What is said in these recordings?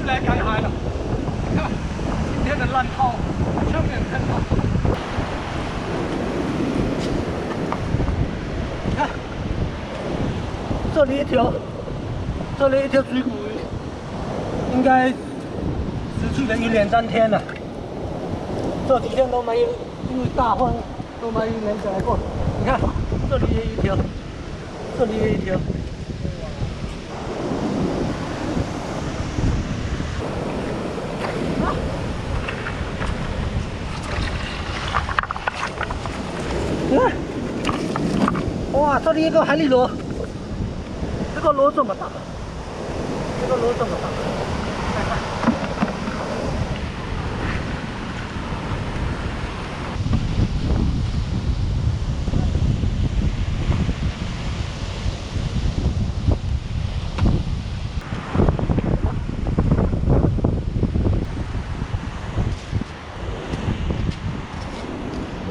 来赶海了。你看今天的浪涛，全没有看到。你看，这里一条水骨鱼，应该失去了一连3天了。这几天都没有，因为大风都没有连起来过。你看，这里也一条，这里也一条。 哇，这里一个海蛎螺，这个螺这么大，这个螺这么大，看看。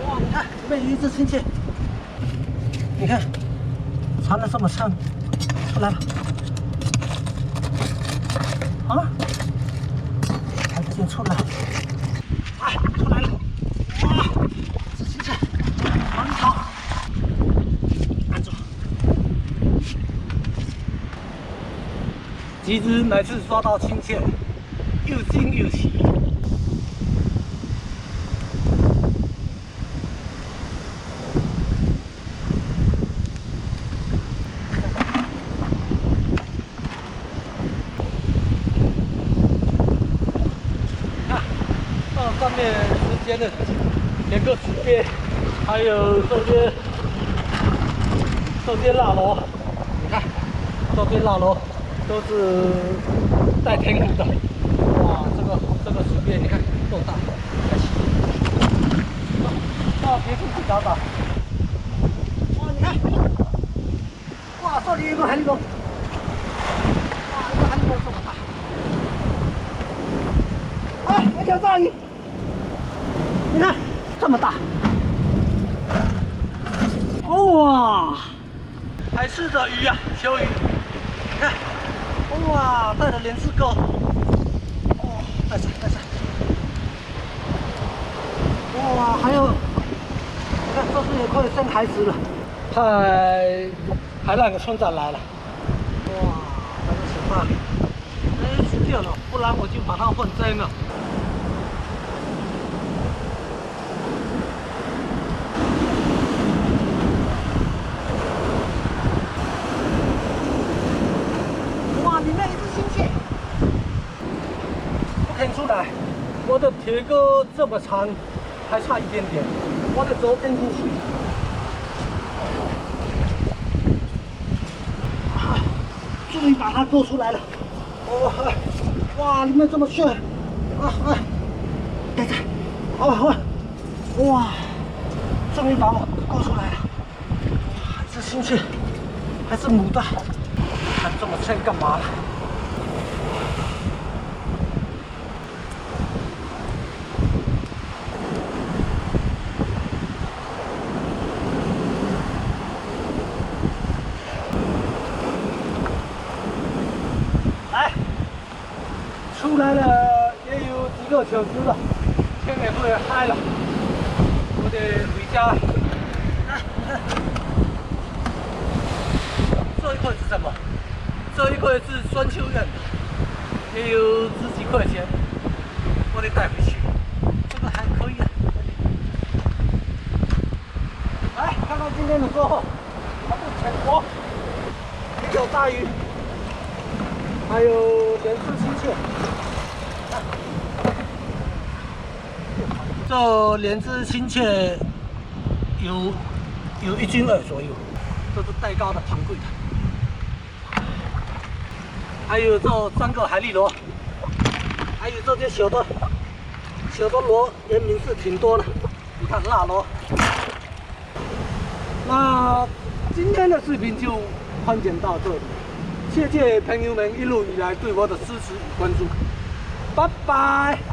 哇，你看，这边有一只亲戚。 你看，缠得这么长，出来了，啊，还不先出来，哎，出来了，哇，这亲戚，往里跑，按住，其实每次刷到亲戚，又惊又喜。 上面之间的连个石边，还有这边蜡螺，你看，这边蜡螺都是带天空的。哇，这个石边你看够大，开心。到别处去找找。哇，你看，哇，这里有个海蛎螺，哇，这个海蛎螺这么大。哎，一条章鱼。 你看，这么大！哇，海狮的鱼啊，球鱼！你看，哇，带着连刺钩，哦，带上。哇，还有，你看，这是也快生海子了，还那个村长来了，哇，那个小大鱼，哎，死掉了，不然我就把它混蒸了。 里面一只亲戚，不肯出来。我的铁钩这么长，还差一点点，我的手伸进去。啊，终于把它勾出来了。哇，里面这么炫！等等，哇，终于把我勾出来了。这亲戚还是母的。 看这么深干嘛了？来，出来了也有几个小时了，天也快黑了，我得回家。这一块是什么？ 这一块是酸秋院的，也有10几块钱，我得带回去。这个还可以啊。来看看今天的收获，还不浅薄，一条大鱼，还有连刺亲戚。这连刺亲戚有1斤2左右，这是带高的螃贵的。 还有这3个海蛎螺，还有这些小的螺，原名是挺多的。你看蜡螺。那今天的视频就分享到这里，谢谢朋友们一路以来对我的支持与关注，拜拜。